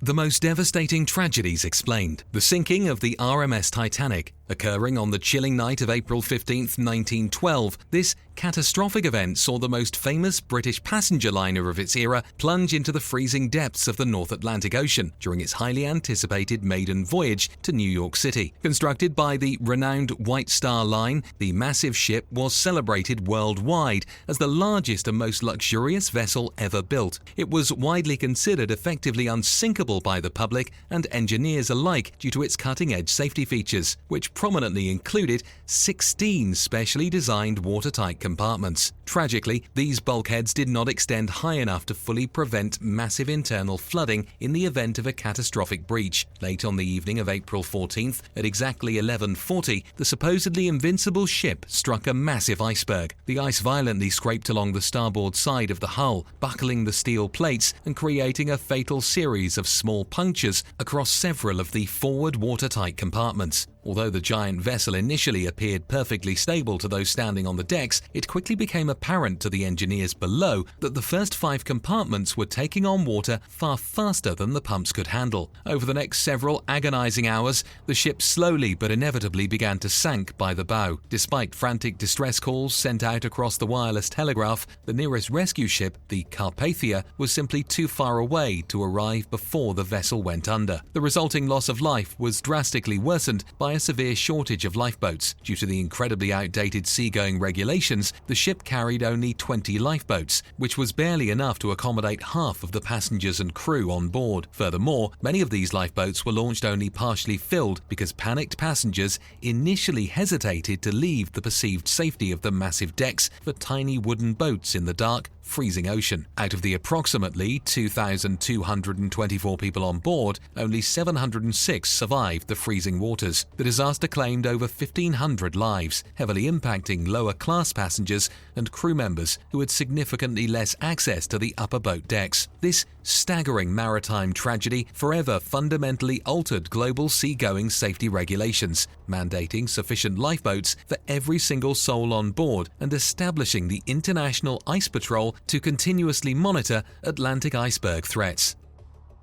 The most devastating tragedies explained. The sinking of the RMS Titanic. Occurring on the chilling night of April 15, 1912, this catastrophic event saw the most famous British passenger liner of its era plunge into the freezing depths of the North Atlantic Ocean during its highly anticipated maiden voyage to New York City. Constructed by the renowned White Star Line, the massive ship was celebrated worldwide as the largest and most luxurious vessel ever built. It was widely considered effectively unsinkable by the public and engineers alike due to its cutting-edge safety features, which prominently included 16 specially designed watertight compartments. Tragically, these bulkheads did not extend high enough to fully prevent massive internal flooding in the event of a catastrophic breach. Late on the evening of April 14th, at exactly 11:40, the supposedly invincible ship struck a massive iceberg. The ice violently scraped along the starboard side of the hull, buckling the steel plates and creating a fatal series of small punctures across several of the forward watertight compartments. Although the giant vessel initially appeared perfectly stable to those standing on the decks, it quickly became apparent to the engineers below that the first 5 compartments were taking on water far faster than the pumps could handle. Over the next several agonizing hours, the ship slowly but inevitably began to sink by the bow. Despite frantic distress calls sent out across the wireless telegraph, the nearest rescue ship, the Carpathia, was simply too far away to arrive before the vessel went under. The resulting loss of life was drastically worsened by a severe shortage of lifeboats. Due to the incredibly outdated seagoing regulations, the ship carried only 20 lifeboats, which was barely enough to accommodate half of the passengers and crew on board. Furthermore, many of these lifeboats were launched only partially filled because panicked passengers initially hesitated to leave the perceived safety of the massive decks for tiny wooden boats in the dark, freezing ocean. Out of the approximately 2,224 people on board, only 706 survived the freezing waters. The disaster claimed over 1,500 lives, heavily impacting lower-class passengers and crew members who had significantly less access to the upper boat decks. This staggering maritime tragedy forever fundamentally altered global seagoing safety regulations, mandating sufficient lifeboats for every single soul on board and establishing the International Ice Patrol to continuously monitor Atlantic iceberg threats.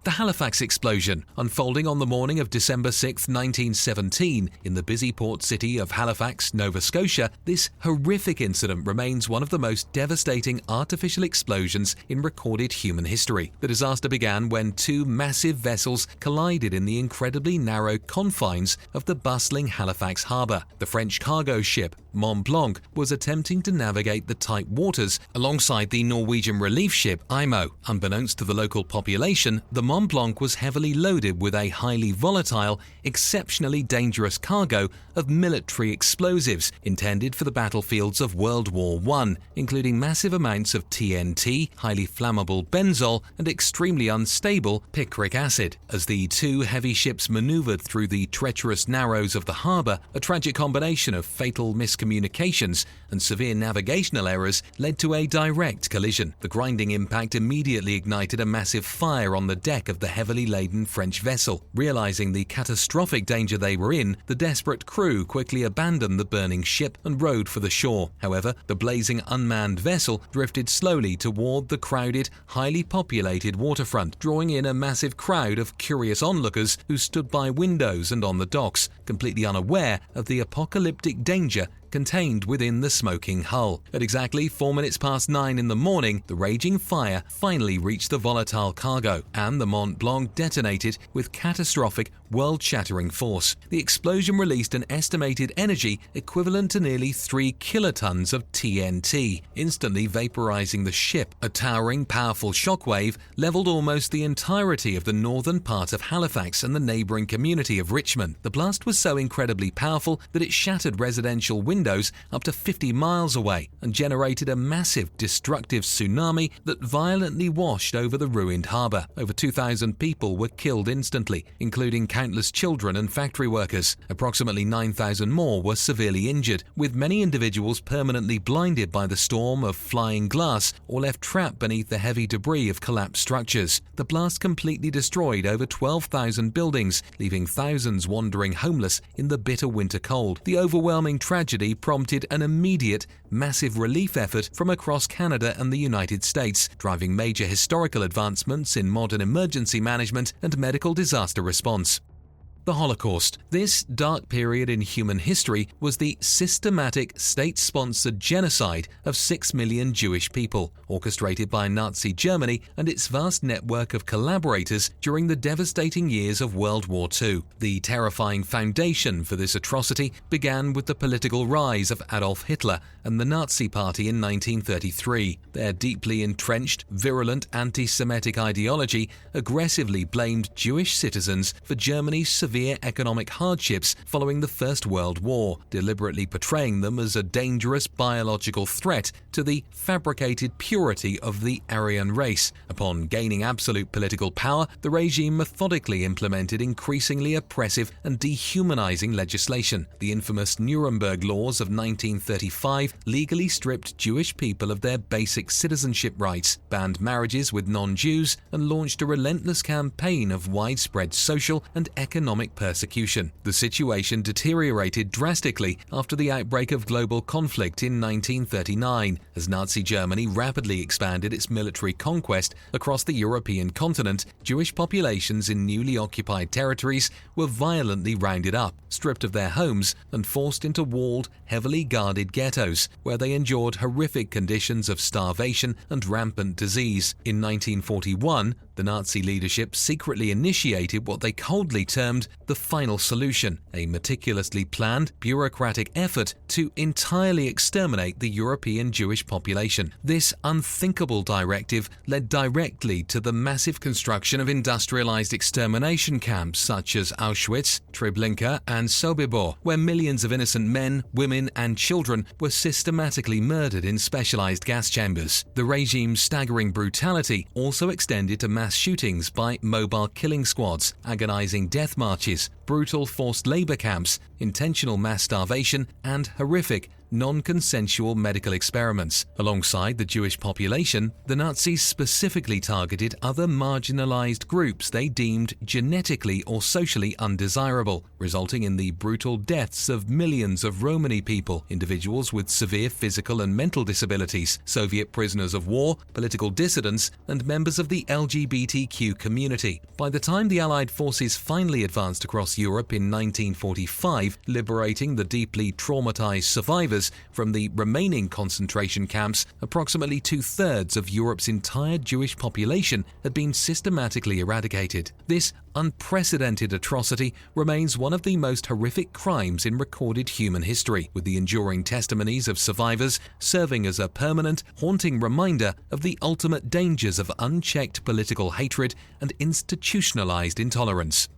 The Halifax explosion, unfolding on the morning of December 6, 1917, in the busy port city of Halifax, Nova Scotia, this horrific incident remains one of the most devastating artificial explosions in recorded human history. The disaster began when 2 massive vessels collided in the incredibly narrow confines of the bustling Halifax harbour. The French cargo ship Mont Blanc was attempting to navigate the tight waters alongside the Norwegian relief ship Imo. Unbeknownst to the local population, the Mont Blanc was heavily loaded with a highly volatile, exceptionally dangerous cargo of military explosives intended for the battlefields of World War I, including massive amounts of TNT, highly flammable benzol, and extremely unstable picric acid. As the 2 heavy ships maneuvered through the treacherous narrows of the harbour, a tragic combination of fatal miscommunications and severe navigational errors led to a direct collision. The grinding impact immediately ignited a massive fire on the deck of the heavily laden French vessel. Realizing the catastrophic danger they were in, the desperate crew quickly abandoned the burning ship and rowed for the shore. However, the blazing unmanned vessel drifted slowly toward the crowded, highly populated waterfront, drawing in a massive crowd of curious onlookers who stood by windows and on the docks, completely unaware of the apocalyptic danger contained within the smoking hull. At exactly 4 minutes past 9 in the morning, the raging fire finally reached the volatile cargo, and the Mont Blanc detonated with catastrophic, world-shattering force. The explosion released an estimated energy equivalent to nearly 3 kilotons of TNT, instantly vaporizing the ship. A towering, powerful shockwave leveled almost the entirety of the northern part of Halifax and the neighboring community of Richmond. The blast was so incredibly powerful that it shattered residential windows up to 50 miles away and generated a massive, destructive tsunami that violently washed over the ruined harbour. Over 2,000 people were killed instantly, including countless children and factory workers. Approximately 9,000 more were severely injured, with many individuals permanently blinded by the storm of flying glass or left trapped beneath the heavy debris of collapsed structures. The blast completely destroyed over 12,000 buildings, leaving thousands wandering homeless in the bitter winter cold. The overwhelming tragedy tragedy prompted an immediate, massive relief effort from across Canada and the United States, driving major historical advancements in modern emergency management and medical disaster response. The Holocaust. This dark period in human history was the systematic, state-sponsored genocide of 6 million Jewish people, orchestrated by Nazi Germany and its vast network of collaborators during the devastating years of World War II. The terrifying foundation for this atrocity began with the political rise of Adolf Hitler and the Nazi Party in 1933. Their deeply entrenched, virulent anti-Semitic ideology aggressively blamed Jewish citizens for Germany's severe economic hardships following the First World War, deliberately portraying them as a dangerous biological threat to the fabricated purity of the Aryan race. Upon gaining absolute political power, the regime methodically implemented increasingly oppressive and dehumanizing legislation. The infamous Nuremberg Laws of 1935 legally stripped Jewish people of their basic citizenship rights, banned marriages with non-Jews, and launched a relentless campaign of widespread social and economic persecution. The situation deteriorated drastically after the outbreak of global conflict in 1939, as Nazi Germany rapidly expanded its military conquest across the European continent. Jewish populations in newly occupied territories were violently rounded up, stripped of their homes, and forced into walled, heavily guarded ghettos, where they endured horrific conditions of starvation and rampant disease. In 1941, the Nazi leadership secretly initiated what they coldly termed the Final Solution, a meticulously planned, bureaucratic effort to entirely exterminate the European Jewish population. This unthinkable directive led directly to the massive construction of industrialized extermination camps such as Auschwitz, Treblinka, and Sobibor, where millions of innocent men, women, and children were systematically murdered in specialized gas chambers. The regime's staggering brutality also extended to mass shootings by mobile killing squads, agonizing death marches, brutal forced labor camps, intentional mass starvation, and horrific, non-consensual medical experiments. Alongside the Jewish population, the Nazis specifically targeted other marginalized groups they deemed genetically or socially undesirable, resulting in the brutal deaths of millions of Romani people, individuals with severe physical and mental disabilities, Soviet prisoners of war, political dissidents, and members of the LGBTQ community. By the time the Allied forces finally advanced across Europe in 1945, liberating the deeply traumatized survivors from the remaining concentration camps, approximately 2/3 of Europe's entire Jewish population had been systematically eradicated. This unprecedented atrocity remains one of the most horrific crimes in recorded human history, with the enduring testimonies of survivors serving as a permanent, haunting reminder of the ultimate dangers of unchecked political hatred and institutionalized intolerance.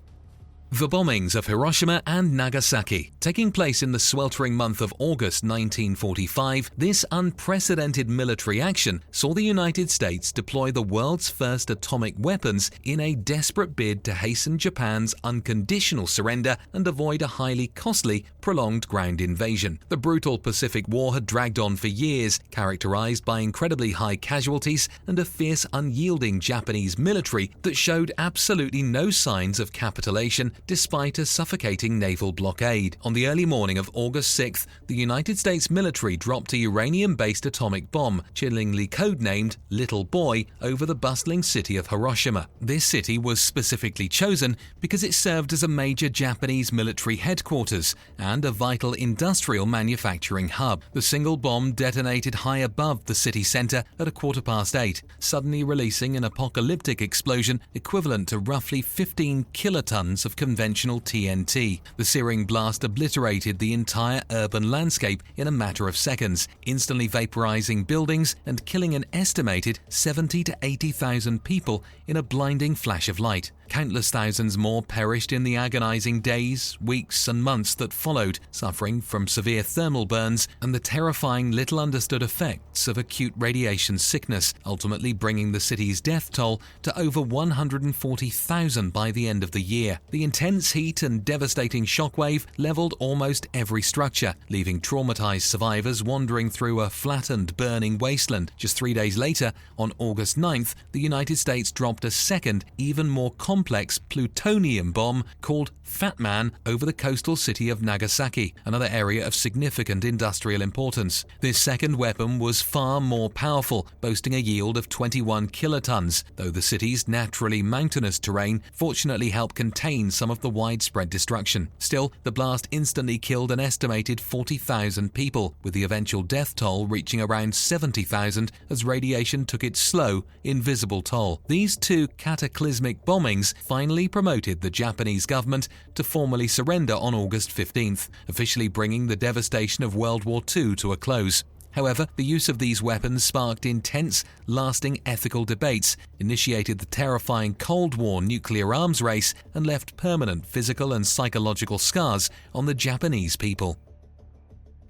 The bombings of Hiroshima and Nagasaki. Taking place in the sweltering month of August 1945, this unprecedented military action saw the United States deploy the world's first atomic weapons in a desperate bid to hasten Japan's unconditional surrender and avoid a highly costly, prolonged ground invasion. The brutal Pacific War had dragged on for years, characterized by incredibly high casualties and a fierce, unyielding Japanese military that showed absolutely no signs of capitulation despite a suffocating naval blockade. On the early morning of August 6th, the United States military dropped a uranium-based atomic bomb, chillingly codenamed Little Boy, over the bustling city of Hiroshima. This city was specifically chosen because it served as a major Japanese military headquarters and a vital industrial manufacturing hub. The single bomb detonated high above the city center at 8:15, suddenly releasing an apocalyptic explosion equivalent to roughly 15 kilotons of conventional TNT. The searing blast obliterated the entire urban landscape in a matter of seconds, instantly vaporizing buildings and killing an estimated 70,000 to 80,000 people in a blinding flash of light. Countless thousands more perished in the agonizing days, weeks, and months that followed, suffering from severe thermal burns and the terrifying little understood effects of acute radiation sickness, ultimately bringing the city's death toll to over 140,000 by the end of the year. The intense heat and devastating shockwave leveled almost every structure, leaving traumatized survivors wandering through a flattened, burning wasteland. Just 3 days later, on August 9th, the United States dropped a second, even more common complex plutonium bomb called Fat Man over the coastal city of Nagasaki, another area of significant industrial importance. This second weapon was far more powerful, boasting a yield of 21 kilotons, though the city's naturally mountainous terrain fortunately helped contain some of the widespread destruction. Still, the blast instantly killed an estimated 40,000 people, with the eventual death toll reaching around 70,000 as radiation took its slow, invisible toll. These two cataclysmic bombings finally promoted the Japanese government to formally surrender on August 15th, officially bringing the devastation of World War II to a close. However, the use of these weapons sparked intense, lasting ethical debates, initiated the terrifying Cold War nuclear arms race, and left permanent physical and psychological scars on the Japanese people.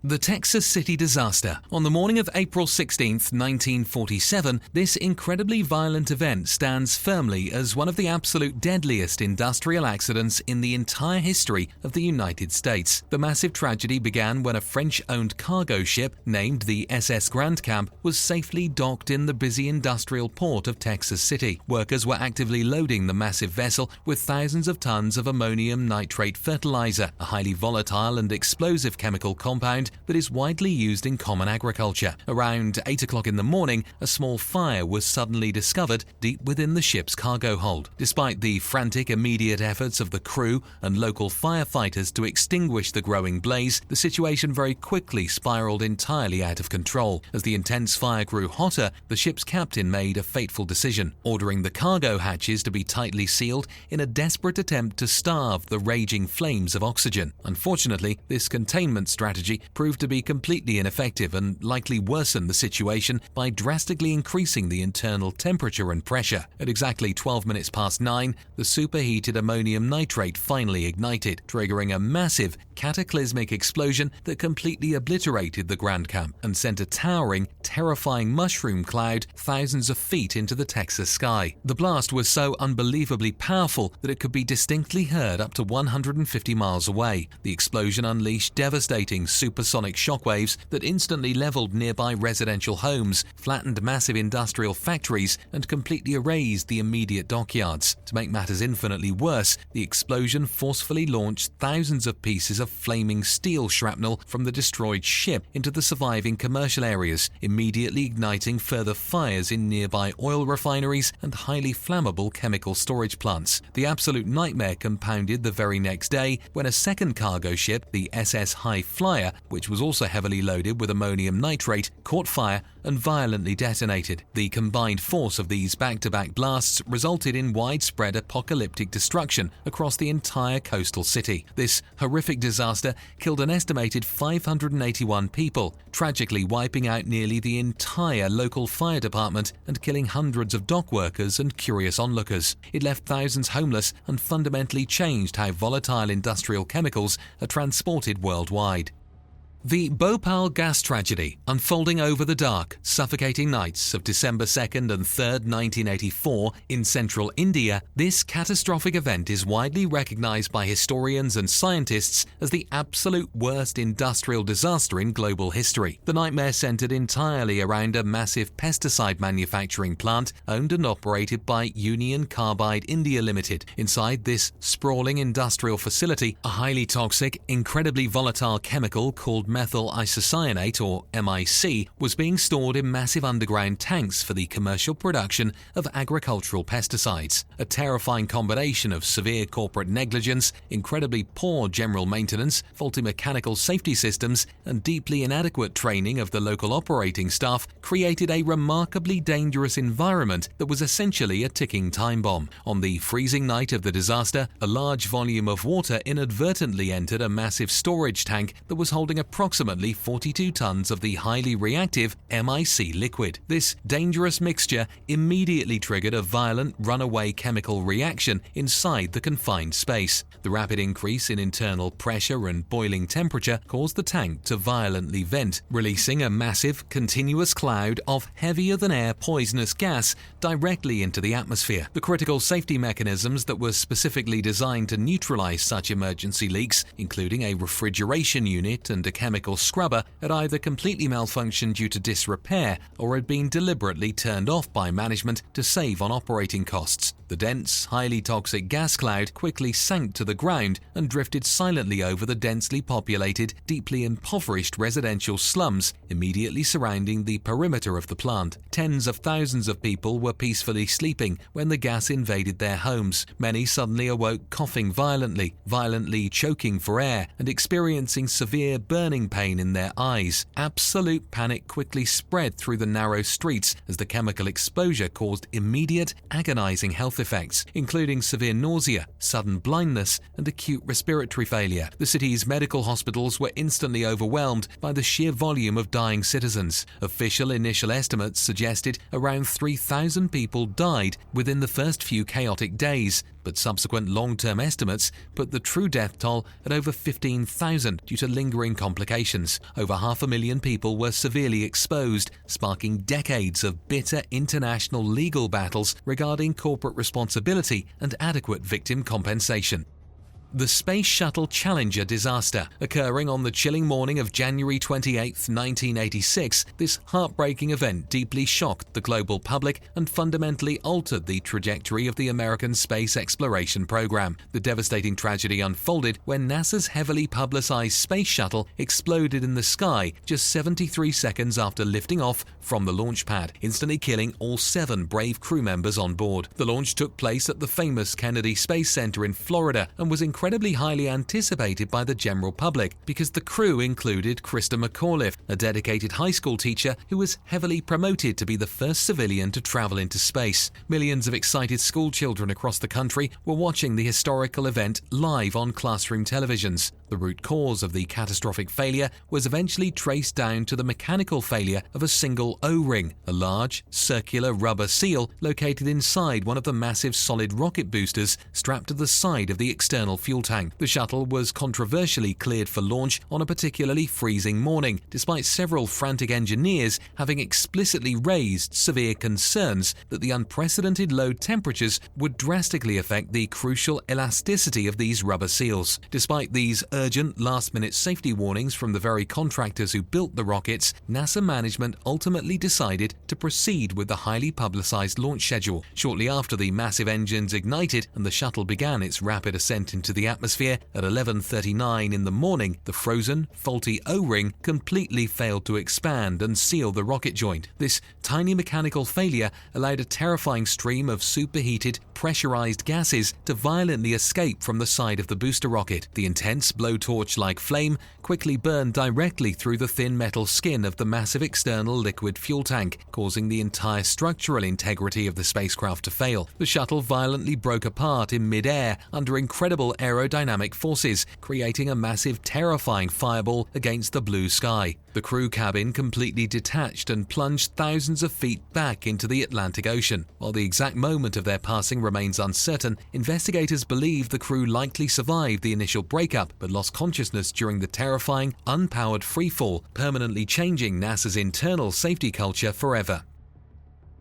The Texas City disaster. On the morning of April 16, 1947, this incredibly violent event stands firmly as one of the absolute deadliest industrial accidents in the entire history of the United States. The massive tragedy began when a French-owned cargo ship named the SS Grand Camp was safely docked in the busy industrial port of Texas City. Workers were actively loading the massive vessel with thousands of tons of ammonium nitrate fertilizer, a highly volatile and explosive chemical compound that is widely used in common agriculture. Around 8 o'clock in the morning, a small fire was suddenly discovered deep within the ship's cargo hold. Despite the frantic immediate efforts of the crew and local firefighters to extinguish the growing blaze, the situation very quickly spiraled entirely out of control. As the intense fire grew hotter, the ship's captain made a fateful decision, ordering the cargo hatches to be tightly sealed in a desperate attempt to starve the raging flames of oxygen. Unfortunately, this containment strategy proved to be completely ineffective and likely worsened the situation by drastically increasing the internal temperature and pressure. At exactly 12 minutes past 9, the superheated ammonium nitrate finally ignited, triggering a massive, cataclysmic explosion that completely obliterated the Grand Camp and sent a towering, terrifying mushroom cloud thousands of feet into the Texas sky. The blast was so unbelievably powerful that it could be distinctly heard up to 150 miles away. The explosion unleashed devastating supersonic shockwaves that instantly leveled nearby residential homes, flattened massive industrial factories, and completely erased the immediate dockyards. To make matters infinitely worse, the explosion forcefully launched thousands of pieces of flaming steel shrapnel from the destroyed ship into the surviving commercial areas, immediately igniting further fires in nearby oil refineries and highly flammable chemical storage plants. The absolute nightmare compounded the very next day when a second cargo ship, the SS High Flyer, which was also heavily loaded with ammonium nitrate, caught fire and violently detonated. The combined force of these back-to-back blasts resulted in widespread apocalyptic destruction across the entire coastal city. This horrific disaster killed an estimated 581 people, tragically wiping out nearly the entire local fire department and killing hundreds of dock workers and curious onlookers. It left thousands homeless and fundamentally changed how volatile industrial chemicals are transported worldwide. The Bhopal gas tragedy, unfolding over the dark, suffocating nights of December 2nd and 3rd, 1984 in central India, this catastrophic event is widely recognized by historians and scientists as the absolute worst industrial disaster in global history. The nightmare centered entirely around a massive pesticide manufacturing plant owned and operated by Union Carbide India Limited. Inside this sprawling industrial facility, a highly toxic, incredibly volatile chemical called methyl isocyanate, or MIC, was being stored in massive underground tanks for the commercial production of agricultural pesticides. A terrifying combination of severe corporate negligence, incredibly poor general maintenance, faulty mechanical safety systems, and deeply inadequate training of the local operating staff created a remarkably dangerous environment that was essentially a ticking time bomb. On the freezing night of the disaster, a large volume of water inadvertently entered a massive storage tank that was holding approximately 42 tons of the highly reactive MIC liquid. This dangerous mixture immediately triggered a violent runaway chemical reaction inside the confined space. The rapid increase in internal pressure and boiling temperature caused the tank to violently vent, releasing a massive, continuous cloud of heavier-than-air poisonous gas directly into the atmosphere. The critical safety mechanisms that were specifically designed to neutralize such emergency leaks, including a refrigeration unit and a chemical scrubber, had either completely malfunctioned due to disrepair or had been deliberately turned off by management to save on operating costs. The dense, highly toxic gas cloud quickly sank to the ground and drifted silently over the densely populated, deeply impoverished residential slums immediately surrounding the perimeter of the plant. Tens of thousands of people were peacefully sleeping when the gas invaded their homes. Many suddenly awoke coughing violently, choking for air, and experiencing severe burning pain in their eyes. Absolute panic quickly spread through the narrow streets as the chemical exposure caused immediate, agonizing health effects, including severe nausea, sudden blindness, and acute respiratory failure. The city's medical hospitals were instantly overwhelmed by the sheer volume of dying citizens. Official initial estimates suggested around 3,000 people died within the first few chaotic days, but subsequent long-term estimates put the true death toll at over 15,000 due to lingering complications. Over 500,000 people were severely exposed, sparking decades of bitter international legal battles regarding corporate responsibility and adequate victim compensation. The Space Shuttle Challenger disaster. Occurring on the chilling morning of January 28, 1986, this heartbreaking event deeply shocked the global public and fundamentally altered the trajectory of the American space exploration program. The devastating tragedy unfolded when NASA's heavily publicized space shuttle exploded in the sky just 73 seconds after lifting off from the launch pad, instantly killing all 7 brave crew members on board. The launch took place at the famous Kennedy Space Center in Florida and was incredibly highly anticipated by the general public because the crew included Krista McAuliffe, a dedicated high school teacher who was heavily promoted to be the first civilian to travel into space. Millions of excited school children across the country were watching the historical event live on classroom televisions. The root cause of the catastrophic failure was eventually traced down to the mechanical failure of a single O-ring, a large, circular rubber seal located inside one of the massive solid rocket boosters strapped to the side of the external fuel tank. The shuttle was controversially cleared for launch on a particularly freezing morning, despite several frantic engineers having explicitly raised severe concerns that the unprecedented low temperatures would drastically affect the crucial elasticity of these rubber seals. Despite these urgent last-minute safety warnings from the very contractors who built the rockets, NASA management ultimately decided to proceed with the highly publicized launch schedule. Shortly after the massive engines ignited and the shuttle began its rapid ascent into the atmosphere at 11:39 in the morning, the frozen, faulty O-ring completely failed to expand and seal the rocket joint. This tiny mechanical failure allowed a terrifying stream of superheated, pressurized gases to violently escape from the side of the booster rocket. The intense blowtorch-like flame quickly burned directly through the thin metal skin of the massive external liquid fuel tank, causing the entire structural integrity of the spacecraft to fail. The shuttle violently broke apart in mid-air under incredible aerodynamic forces, creating a massive, terrifying fireball against the blue sky. The crew cabin completely detached and plunged thousands of feet back into the Atlantic Ocean. While the exact moment of their passing remains uncertain, investigators believe the crew likely survived the initial breakup but lost consciousness during the terrifying, unpowered freefall, permanently changing NASA's internal safety culture forever.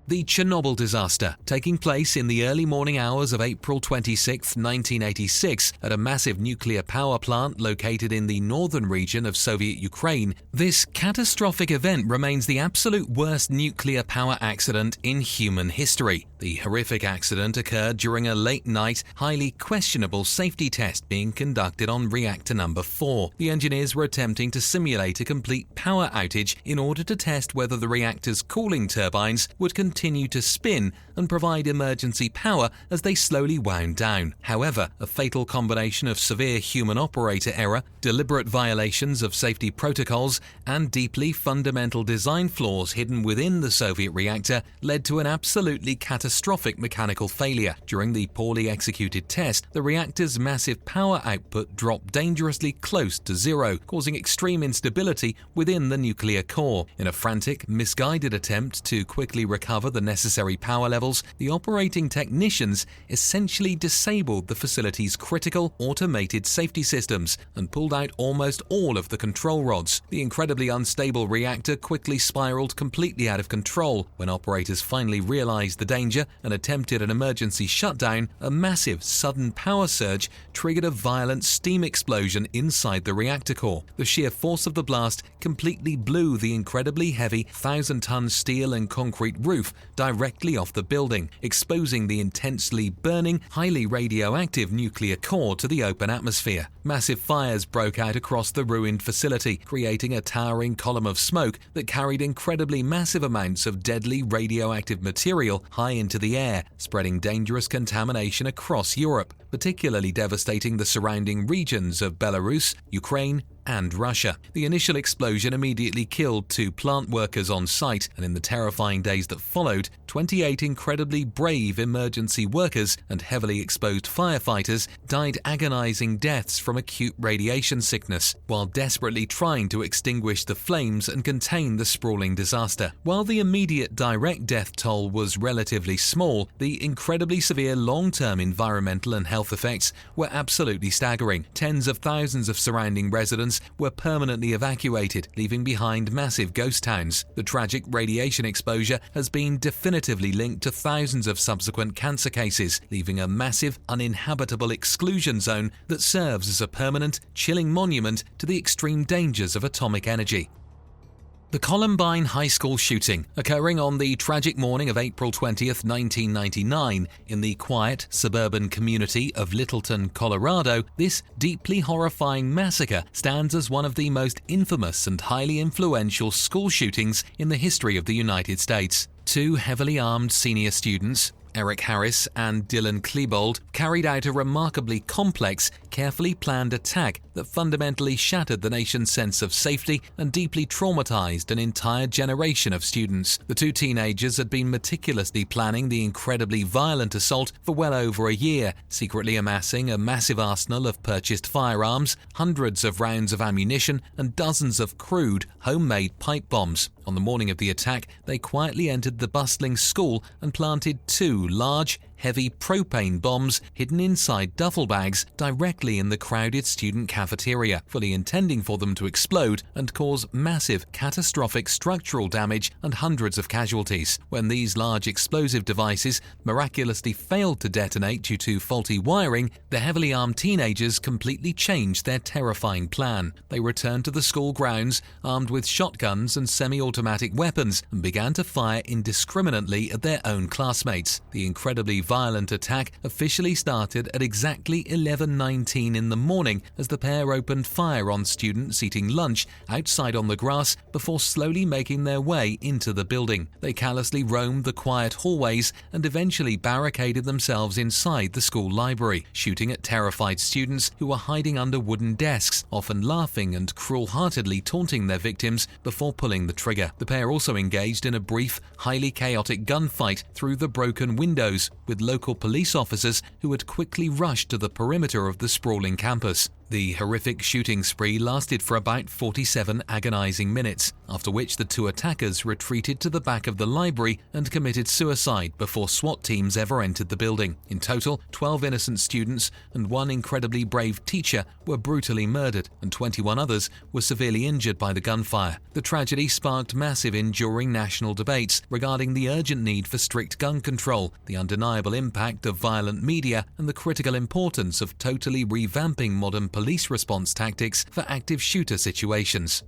The Chernobyl disaster, taking place in the early morning hours of April 26, 1986, at a massive nuclear power plant located in the northern region of Soviet Ukraine. This catastrophic event remains the absolute worst nuclear power accident in human history. The horrific accident occurred during a late-night, highly questionable safety test being conducted on reactor number 4. The engineers were attempting to simulate a complete power outage in order to test whether the reactor's cooling turbines would continue to spin and provide emergency power as they slowly wound down. However, a fatal combination of severe human operator error, deliberate violations of safety protocols, and deeply fundamental design flaws hidden within the Soviet reactor led to an absolutely catastrophic mechanical failure. During the poorly executed test, the reactor's massive power output dropped dangerously close to zero, causing extreme instability within the nuclear core. In a frantic, misguided attempt to quickly recover the necessary power levels, the operating technicians essentially disabled the facility's critical automated safety systems and pulled out almost all of the control rods. The incredibly unstable reactor quickly spiraled completely out of control. When operators finally realized the danger and attempted an emergency shutdown, a massive sudden power surge triggered a violent steam explosion inside the reactor core. The sheer force of the blast completely blew the incredibly heavy 1,000-ton steel and concrete roof roof, directly off the building, exposing the intensely burning, highly radioactive nuclear core to the open atmosphere. Massive fires broke out across the ruined facility, creating a towering column of smoke that carried incredibly massive amounts of deadly radioactive material high into the air, spreading dangerous contamination across Europe, particularly devastating the surrounding regions of Belarus, Ukraine, and Russia. The initial explosion immediately killed 2 plant workers on site, and in the terrifying days that followed, 28 incredibly brave emergency workers and heavily exposed firefighters died agonizing deaths from acute radiation sickness, while desperately trying to extinguish the flames and contain the sprawling disaster. While the immediate direct death toll was relatively small, the incredibly severe long-term environmental and health effects were absolutely staggering. Tens of thousands of surrounding residents were permanently evacuated, leaving behind massive ghost towns. The tragic radiation exposure has been definitively linked to thousands of subsequent cancer cases, leaving a massive, uninhabitable exclusion zone that serves as a permanent, chilling monument to the extreme dangers of atomic energy. The Columbine High School shooting, occurring on the tragic morning of April 20, 1999, in the quiet, suburban community of Littleton, Colorado, this deeply horrifying massacre stands as one of the most infamous and highly influential school shootings in the history of the United States. 2 heavily armed senior students, Eric Harris and Dylan Klebold, carried out a remarkably complex, carefully planned attack that fundamentally shattered the nation's sense of safety and deeply traumatized an entire generation of students. The 2 teenagers had been meticulously planning the incredibly violent assault for well over a year, secretly amassing a massive arsenal of purchased firearms, hundreds of rounds of ammunition, and dozens of crude, homemade pipe bombs. On the morning of the attack, they quietly entered the bustling school and planted 2 large, heavy propane bombs hidden inside duffel bags directly in the crowded student cafeteria, fully intending for them to explode and cause massive, catastrophic structural damage and hundreds of casualties. When these large explosive devices miraculously failed to detonate due to faulty wiring, the heavily armed teenagers completely changed their terrifying plan. They returned to the school grounds armed with shotguns and semi-automatic weapons and began to fire indiscriminately at their own classmates. The incredibly violent attack officially started at exactly 11:19 in the morning as the pair opened fire on students eating lunch outside on the grass before slowly making their way into the building. They callously roamed the quiet hallways and eventually barricaded themselves inside the school library, shooting at terrified students who were hiding under wooden desks, often laughing and cruel-heartedly taunting their victims before pulling the trigger. The pair also engaged in a brief, highly chaotic gunfight through the broken windows, with local police officers who had quickly rushed to the perimeter of the sprawling campus. The horrific shooting spree lasted for about 47 agonizing minutes, after which the 2 attackers retreated to the back of the library and committed suicide before SWAT teams ever entered the building. In total, 12 innocent students and 1 incredibly brave teacher were brutally murdered, and 21 others were severely injured by the gunfire. The tragedy sparked massive, enduring national debates regarding the urgent need for strict gun control, the undeniable impact of violent media, and the critical importance of totally revamping modern police response tactics for active shooter situations.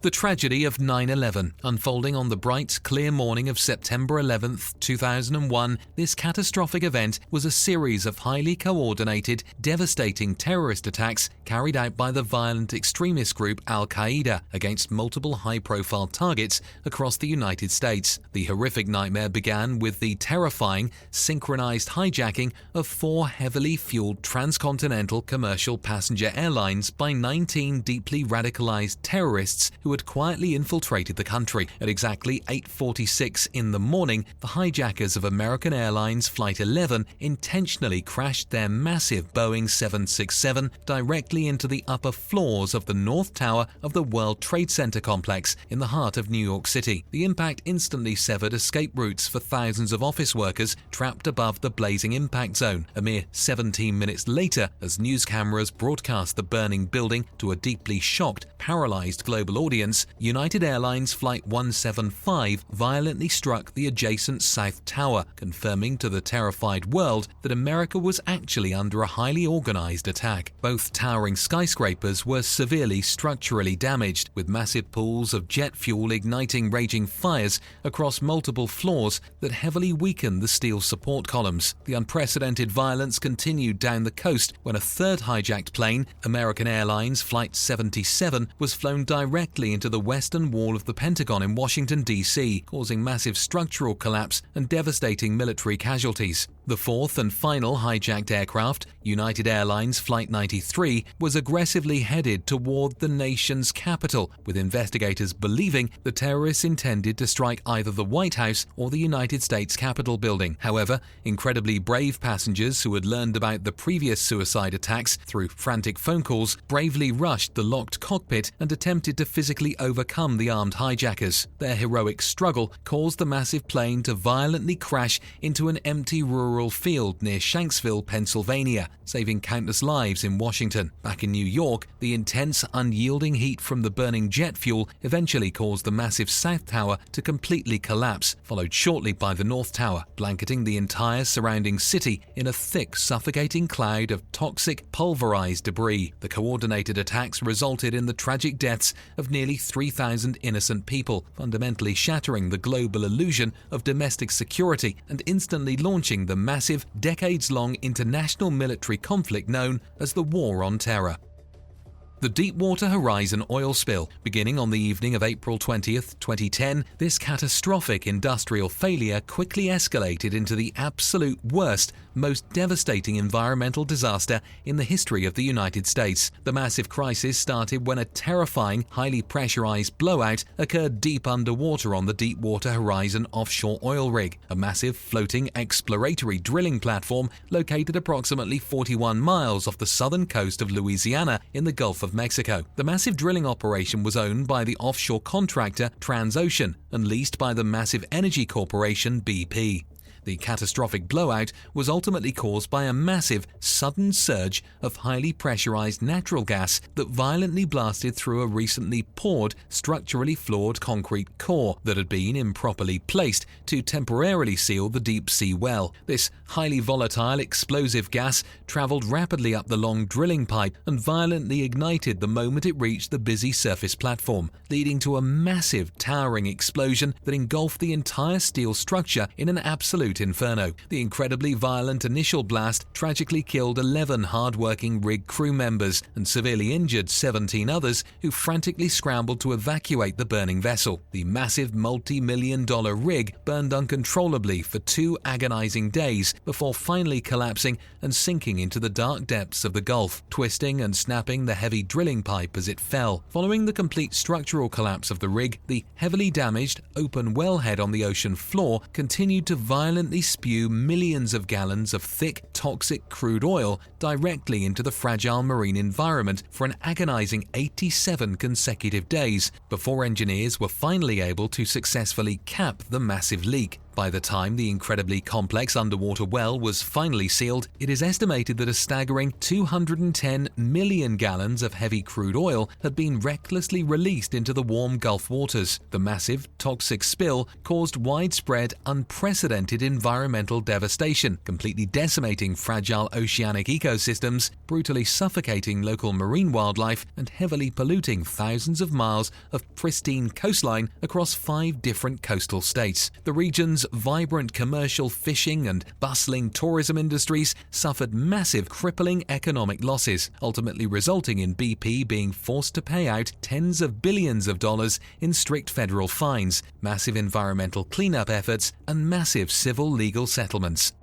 The tragedy of 9/11. Unfolding on the bright, clear morning of September 11, 2001, this catastrophic event was a series of highly coordinated, devastating terrorist attacks carried out by the violent extremist group Al-Qaeda against multiple high-profile targets across the United States. The horrific nightmare began with the terrifying, synchronized hijacking of 4 heavily fueled transcontinental commercial passenger airlines by 19 deeply radicalized terrorists who had quietly infiltrated the country. At exactly 8:46 in the morning, the hijackers of American Airlines Flight 11 intentionally crashed their massive Boeing 767 directly into the upper floors of the North Tower of the World Trade Center complex in the heart of New York City. The impact instantly severed escape routes for thousands of office workers trapped above the blazing impact zone. A mere 17 minutes later, as news cameras broadcast the burning building to a deeply shocked, paralyzed global audience, audience, United Airlines Flight 175 violently struck the adjacent South Tower, confirming to the terrified world that America was actually under a highly organized attack. Both towering skyscrapers were severely structurally damaged, with massive pools of jet fuel igniting raging fires across multiple floors that heavily weakened the steel support columns. The unprecedented violence continued down the coast when a third hijacked plane, American Airlines Flight 77, was flown directly into the western wall of the Pentagon in Washington, D.C., causing massive structural collapse and devastating military casualties. The fourth and final hijacked aircraft, United Airlines Flight 93, was aggressively headed toward the nation's capital, with investigators believing the terrorists intended to strike either the White House or the United States Capitol building. However, incredibly brave passengers who had learned about the previous suicide attacks through frantic phone calls bravely rushed the locked cockpit and attempted to physically overcome the armed hijackers. Their heroic struggle caused the massive plane to violently crash into an empty rural field near Shanksville, Pennsylvania, saving countless lives in Washington. Back in New York, the intense, unyielding heat from the burning jet fuel eventually caused the massive South Tower to completely collapse, followed shortly by the North Tower, blanketing the entire surrounding city in a thick, suffocating cloud of toxic, pulverized debris. The coordinated attacks resulted in the tragic deaths of nearly 3,000 innocent people, fundamentally shattering the global illusion of domestic security and instantly launching the massive, decades-long international military conflict known as the War on Terror. The Deepwater Horizon oil spill. Beginning on the evening of April 20th, 2010, this catastrophic industrial failure quickly escalated into the absolute worst, most devastating environmental disaster in the history of the United States. The massive crisis started when a terrifying, highly pressurized blowout occurred deep underwater on the Deepwater Horizon offshore oil rig, a massive floating exploratory drilling platform located approximately 41 miles off the southern coast of Louisiana in the Gulf of Mexico. The massive drilling operation was owned by the offshore contractor Transocean and leased by the massive energy corporation BP. The catastrophic blowout was ultimately caused by a massive, sudden surge of highly pressurized natural gas that violently blasted through a recently poured, structurally flawed concrete core that had been improperly placed to temporarily seal the deep-sea well. This highly volatile, explosive gas traveled rapidly up the long drilling pipe and violently ignited the moment it reached the busy surface platform, leading to a massive, towering explosion that engulfed the entire steel structure in an absolute inferno. The incredibly violent initial blast tragically killed 11 hard-working rig crew members and severely injured 17 others who frantically scrambled to evacuate the burning vessel. The massive multi-million-dollar rig burned uncontrollably for 2 agonizing days before finally collapsing and sinking into the dark depths of the Gulf, twisting and snapping the heavy drilling pipe as it fell. Following the complete structural collapse of the rig, the heavily damaged open wellhead on the ocean floor continued to violently spew millions of gallons of thick, toxic crude oil directly into the fragile marine environment for an agonizing 87 consecutive days before engineers were finally able to successfully cap the massive leak. By the time the incredibly complex underwater well was finally sealed, it is estimated that a staggering 210 million gallons of heavy crude oil had been recklessly released into the warm Gulf waters. The massive, toxic spill caused widespread, unprecedented environmental devastation, completely decimating fragile oceanic ecosystems, brutally suffocating local marine wildlife, and heavily polluting thousands of miles of pristine coastline across 5 different coastal states. The region's vibrant commercial fishing and bustling tourism industries suffered massive, crippling economic losses, ultimately resulting in BP being forced to pay out tens of billions of dollars in strict federal fines, massive environmental cleanup efforts, and massive civil legal settlements.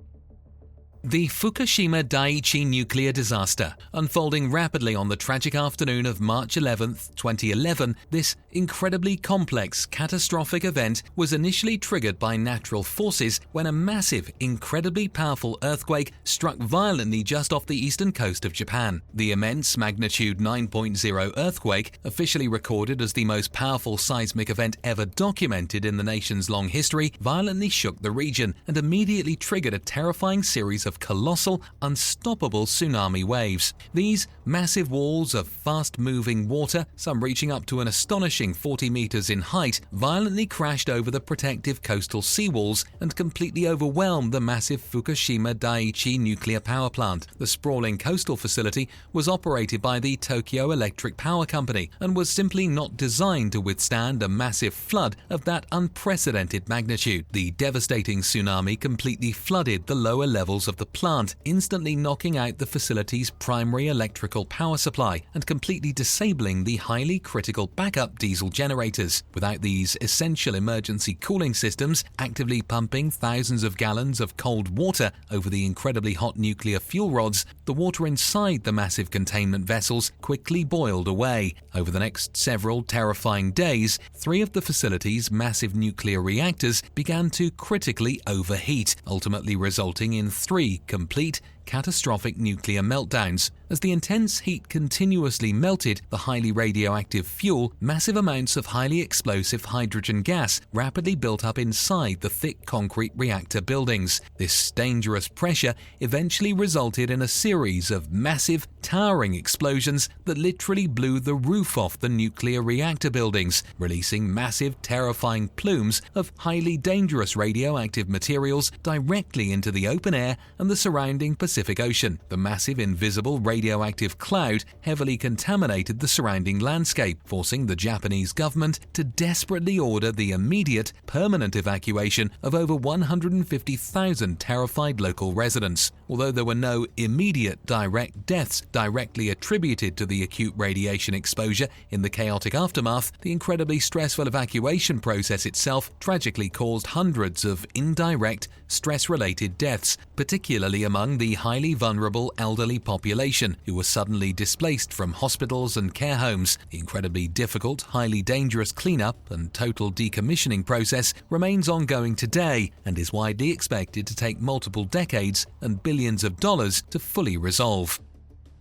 The Fukushima Daiichi nuclear disaster. Unfolding rapidly on the tragic afternoon of March 11, 2011, this incredibly complex, catastrophic event was initially triggered by natural forces when a massive, incredibly powerful earthquake struck violently just off the eastern coast of Japan. The immense magnitude 9.0 earthquake, officially recorded as the most powerful seismic event ever documented in the nation's long history, violently shook the region and immediately triggered a terrifying series of of colossal, unstoppable tsunami waves. These massive walls of fast-moving water, some reaching up to an astonishing 40 meters in height, violently crashed over the protective coastal seawalls and completely overwhelmed the massive Fukushima Daiichi nuclear power plant. The sprawling coastal facility was operated by the Tokyo Electric Power Company and was simply not designed to withstand a massive flood of that unprecedented magnitude. The devastating tsunami completely flooded the lower levels of the plant, instantly knocking out the facility's primary electrical power supply and completely disabling the highly critical backup diesel generators. Without these essential emergency cooling systems actively pumping thousands of gallons of cold water over the incredibly hot nuclear fuel rods, the water inside the massive containment vessels quickly boiled away. Over the next several terrifying days, 3 of the facility's massive nuclear reactors began to critically overheat, ultimately resulting in 3 complete catastrophic nuclear meltdowns. As the intense heat continuously melted the highly radioactive fuel, massive amounts of highly explosive hydrogen gas rapidly built up inside the thick concrete reactor buildings. This dangerous pressure eventually resulted in a series of massive, towering explosions that literally blew the roof off the nuclear reactor buildings, releasing massive, terrifying plumes of highly dangerous radioactive materials directly into the open air and the surrounding Pacific Ocean. The massive invisible radioactive cloud heavily contaminated the surrounding landscape, forcing the Japanese government to desperately order the immediate, permanent evacuation of over 150,000 terrified local residents. Although there were no immediate direct deaths directly attributed to the acute radiation exposure in the chaotic aftermath, the incredibly stressful evacuation process itself tragically caused hundreds of indirect, stress-related deaths, particularly among the highly vulnerable elderly population who were suddenly displaced from hospitals and care homes. The incredibly difficult, highly dangerous cleanup and total decommissioning process remains ongoing today and is widely expected to take multiple decades and billions of dollars to fully resolve.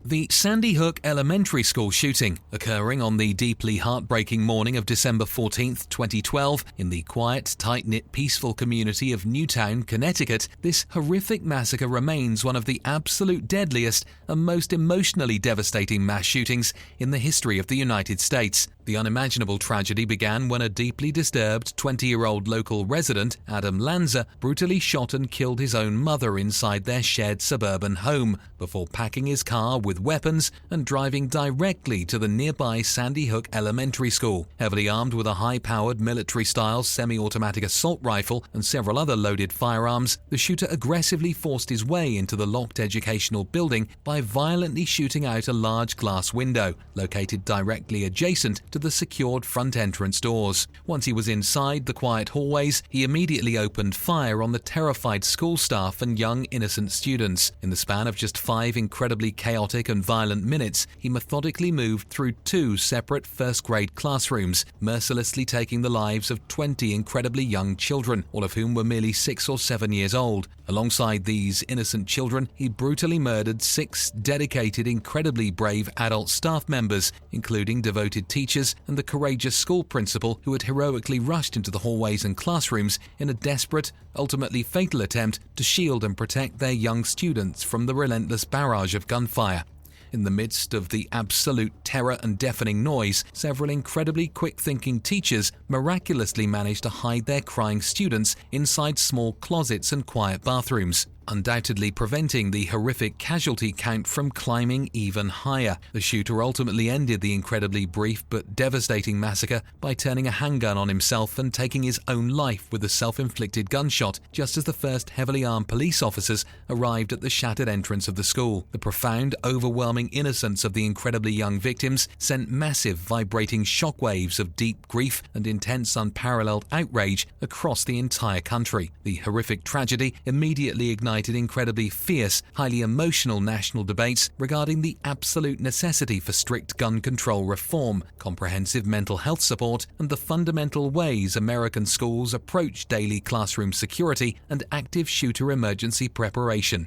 The Sandy Hook Elementary School shooting, occurring on the deeply heartbreaking morning of December 14, 2012, in the quiet, tight-knit, peaceful community of Newtown, Connecticut, this horrific massacre remains one of the absolute deadliest and most emotionally devastating mass shootings in the history of the United States. The unimaginable tragedy began when a deeply disturbed 20-year-old local resident, Adam Lanza, brutally shot and killed his own mother inside their shared suburban home before packing his car with weapons and driving directly to the nearby Sandy Hook Elementary School. Heavily armed with a high-powered military-style semi-automatic assault rifle and several other loaded firearms, the shooter aggressively forced his way into the locked educational building by violently shooting out a large glass window located directly adjacent to the secured front entrance doors. Once he was inside the quiet hallways, he immediately opened fire on the terrified school staff and young innocent students. In the span of just 5 incredibly chaotic and violent minutes, he methodically moved through 2 separate first-grade classrooms, mercilessly taking the lives of 20 incredibly young children, all of whom were merely 6 or 7 years old. Alongside these innocent children, he brutally murdered 6 dedicated, incredibly brave adult staff members, including devoted teachers and the courageous school principal who had heroically rushed into the hallways and classrooms in a desperate, ultimately fatal attempt to shield and protect their young students from the relentless barrage of gunfire. In the midst of the absolute terror and deafening noise, several incredibly quick-thinking teachers miraculously managed to hide their crying students inside small closets and quiet bathrooms, undoubtedly preventing the horrific casualty count from climbing even higher. The shooter ultimately ended the incredibly brief but devastating massacre by turning a handgun on himself and taking his own life with a self-inflicted gunshot just as the first heavily armed police officers arrived at the shattered entrance of the school. The profound, overwhelming innocence of the incredibly young victims sent massive, vibrating shockwaves of deep grief and intense, unparalleled outrage across the entire country. The horrific tragedy immediately ignited incredibly fierce, highly emotional national debates regarding the absolute necessity for strict gun control reform, comprehensive mental health support, and the fundamental ways American schools approach daily classroom security and active shooter emergency preparation.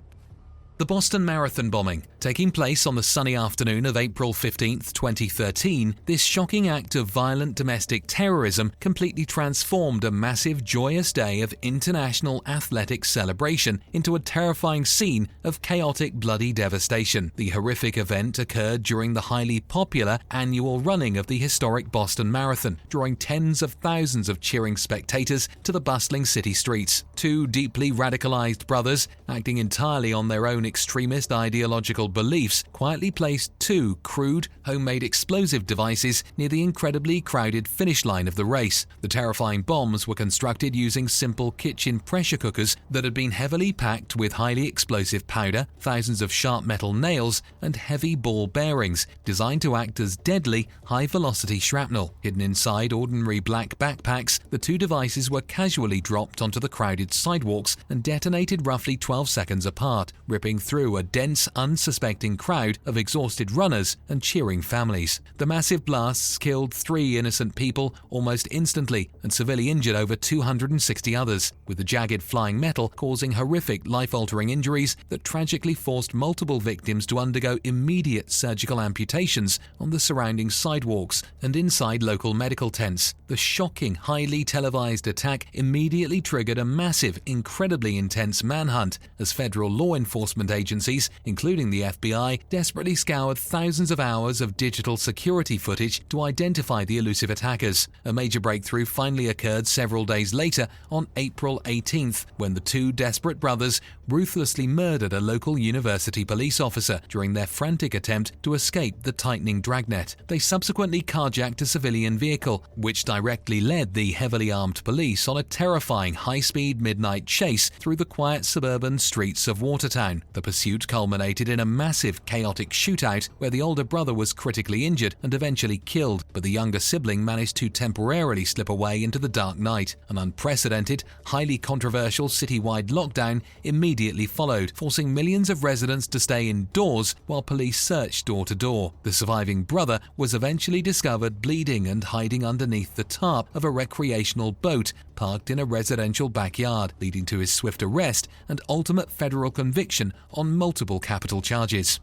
The Boston Marathon bombing. Taking place on the sunny afternoon of April 15, 2013, this shocking act of violent domestic terrorism completely transformed a massive, joyous day of international athletic celebration into a terrifying scene of chaotic, bloody devastation. The horrific event occurred during the highly popular annual running of the historic Boston Marathon, drawing tens of thousands of cheering spectators to the bustling city streets. Two deeply radicalized brothers, acting entirely on their own extremist ideological beliefs, quietly placed two crude, homemade explosive devices near the incredibly crowded finish line of the race. The terrifying bombs were constructed using simple kitchen pressure cookers that had been heavily packed with highly explosive powder, thousands of sharp metal nails, and heavy ball bearings designed to act as deadly, high-velocity shrapnel. Hidden inside ordinary black backpacks, the two devices were casually dropped onto the crowded sidewalks and detonated roughly 12 seconds apart, ripping through a dense, unsuspecting crowd of exhausted runners and cheering families. The massive blasts killed 3 innocent people almost instantly and severely injured over 260 others, with the jagged flying metal causing horrific, life-altering injuries that tragically forced multiple victims to undergo immediate surgical amputations on the surrounding sidewalks and inside local medical tents. The shocking, highly televised attack immediately triggered a massive, incredibly intense manhunt as federal law enforcement agencies, including the FBI, desperately scoured thousands of hours of digital security footage to identify the elusive attackers. A major breakthrough finally occurred several days later on April 18th, when the two desperate brothers ruthlessly murdered a local university police officer during their frantic attempt to escape the tightening dragnet. They subsequently carjacked a civilian vehicle, which directly led the heavily armed police on a terrifying high-speed midnight chase through the quiet suburban streets of Watertown. The pursuit culminated in a massive, chaotic shootout where the older brother was critically injured and eventually killed, but the younger sibling managed to temporarily slip away into the dark night. An unprecedented, highly controversial citywide lockdown immediately followed, forcing millions of residents to stay indoors while police searched door to door. The surviving brother was eventually discovered bleeding and hiding underneath the tarp of a recreational boat parked in a residential backyard, leading to his swift arrest and ultimate federal conviction on multiple capital charges.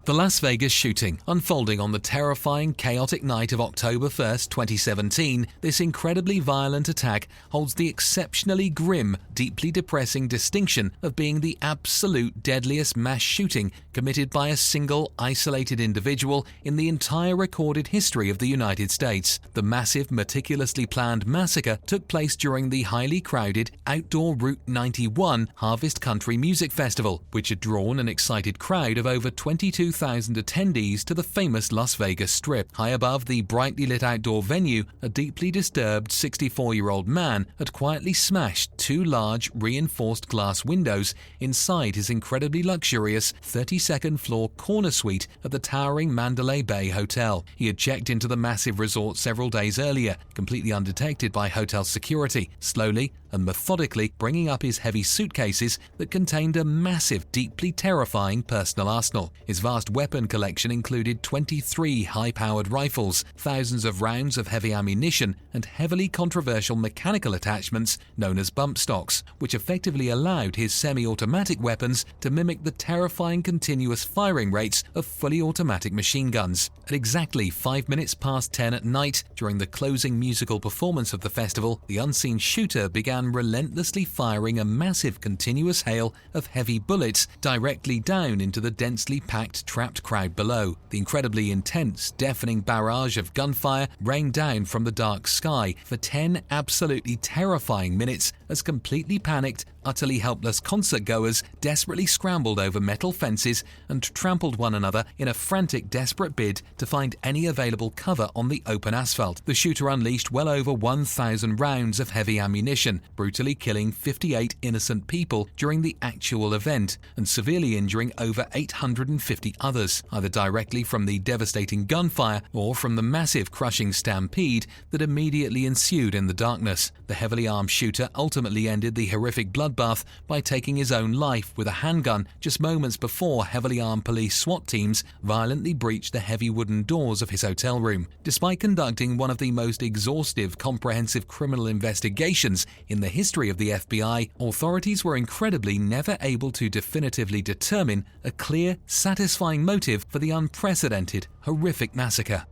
The Las Vegas shooting. Unfolding on the terrifying, chaotic night of October 1st, 2017, this incredibly violent attack holds the exceptionally grim, deeply depressing distinction of being the absolute deadliest mass shooting committed by a single, isolated individual in the entire recorded history of the United States. The massive, meticulously planned massacre took place during the highly crowded outdoor Route 91 Harvest Country Music Festival, which had drawn an excited crowd of over 22,000 attendees to the famous Las Vegas Strip. High above the brightly lit outdoor venue, a deeply disturbed 64-year-old man had quietly smashed 2 large, reinforced glass windows inside his incredibly luxurious 32nd floor corner suite at the towering Mandalay Bay Hotel. He had checked into the massive resort several days earlier, completely undetected by hotel security, slowly and methodically bringing up his heavy suitcases that contained a massive, deeply terrifying personal arsenal. His vast weapon collection included 23 high-powered rifles, thousands of rounds of heavy ammunition, and heavily controversial mechanical attachments known as bump stocks, which effectively allowed his semi-automatic weapons to mimic the terrifying continuous firing rates of fully automatic machine guns. At exactly 5 minutes past 10 at night, during the closing musical performance of the festival, the unseen shooter began relentlessly firing a massive continuous hail of heavy bullets directly down into the densely packed trapped crowd below. The incredibly intense, deafening barrage of gunfire rained down from the dark sky for 10 absolutely terrifying minutes as completely panicked, utterly helpless concert-goers desperately scrambled over metal fences and trampled one another in a frantic, desperate bid to find any available cover on the open asphalt. The shooter unleashed well over 1,000 rounds of heavy ammunition, brutally killing 58 innocent people during the actual event and severely injuring over 850 others, either directly from the devastating gunfire or from the massive crushing stampede that immediately ensued in the darkness. The heavily armed shooter ultimately ended the horrific bloodbath by taking his own life with a handgun just moments before heavily armed police SWAT teams violently breached the heavy wooden doors of his hotel room. Despite conducting one of the most exhaustive, comprehensive criminal investigations in the history of the FBI, authorities were incredibly never able to definitively determine a clear, satisfying motive for the unprecedented, horrific massacre.